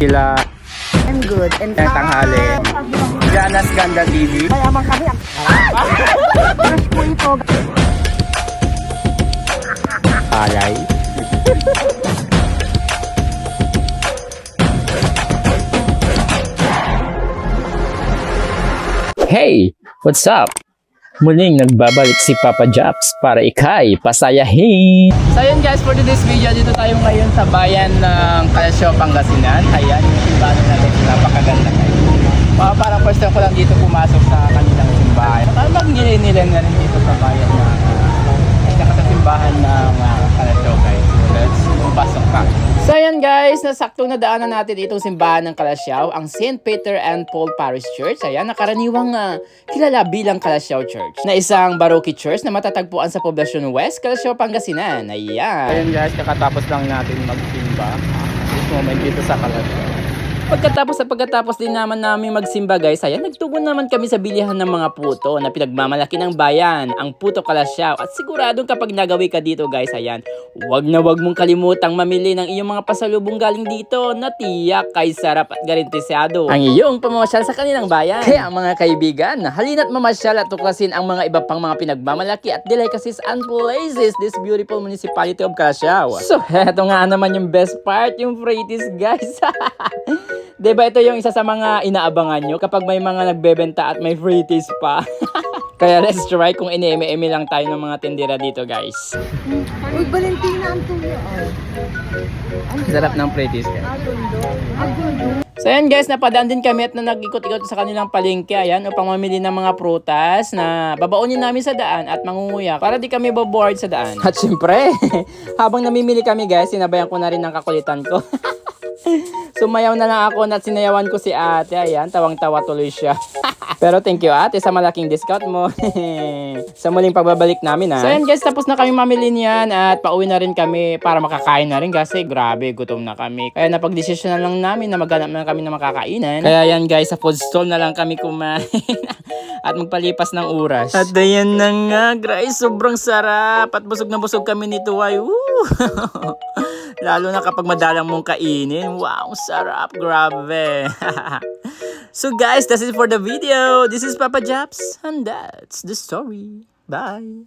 Sila I'm good. And tanghali. Jana's Ganda TV. mayaman kami. Crush ko ito. Alay. Hey! What's up? Muling nagbabalik si Papa Japs para ikay pasayahin. So yun guys, for today's video, dito tayo ngayon sa bayan ng Calasio, Pangasinan. Ayan, yung simbahan natin, napakaganda guys. Parang first time ko lang dito pumasok sa kanilang simbahan. Parang mag-nilin-nilin na rin dito sa bayan na sa simbahan ng Calasio guys. So let's pasok pa. So ayan guys, nasaktong nadaanan natin itong simbahan ng Calasiao, ang St. Peter and Paul Parish Church. Ayan, nakaraniwang kilala bilang Calasiao Church, na isang Baroque church na matatagpuan sa Poblacion West, Calasiao, Pangasinan. Ayan. Ayan guys, kakatapos lang natin magsimba. This moment dito sa Calasiao. Pagkatapos din naman namin magsimba guys, ayan, nagtugon naman kami sa bilihan ng mga puto na pinagmamalaki ng bayan, ang Puto Calasiao. At siguradong kapag nagawi ka dito guys, ayan, wag mong kalimutang mamili ng iyong mga pasalubong galing dito na tiyak kay sarap at garantisado ang iyong pamamasyal sa kanilang bayan. Kaya mga kaibigan, halina't mamasyal at tuklasin ang mga iba pang mga pinagmamalaki at delicacies and places this beautiful municipality of Calasiao. So heto nga naman yung best part, yung Freighties guys. Diba ito yung isa sa mga inaabangan nyo kapag may mga nagbebenta at may free taste pa. Kaya let's try kung ine-eme lang tayo ng mga tindera dito guys. Uy, Valentina ang tuyo. Sarap ng free taste guys. So ayan guys, napadaan din kami at na nag-ikot-ikot sa kanilang palengke ayan upang mamili ng mga prutas na babaonin namin sa daan at mangunguya para di kami boboard sa daan. At syempre, habang namimili kami guys, sinabayan ko na rin ng kakulitan ko. Sumayaw na lang ako at sinayawan ko si ate. Ayan, tawang-tawa tuloy siya. Pero thank you ate sa malaking discount mo. Sa muling pagbabalik namin ha. So ayan guys, tapos na kami mamili niyan at pauwi na rin kami para makakain na rin kasi grabe, gutom na kami. Kaya napag-desisyon na lang namin na maghanap na kami ng makakainan. Kaya ayan guys, sa food stall na lang kami kumain. At magpalipas ng oras. At ayan na nga, guys, sobrang sarap. At busog na busog kami nito ay. Lalo na kapag madalang mong kainin. Wow, sarap. Grabe. So guys, that's it for the video. This is Papa Japs. And that's the story. Bye.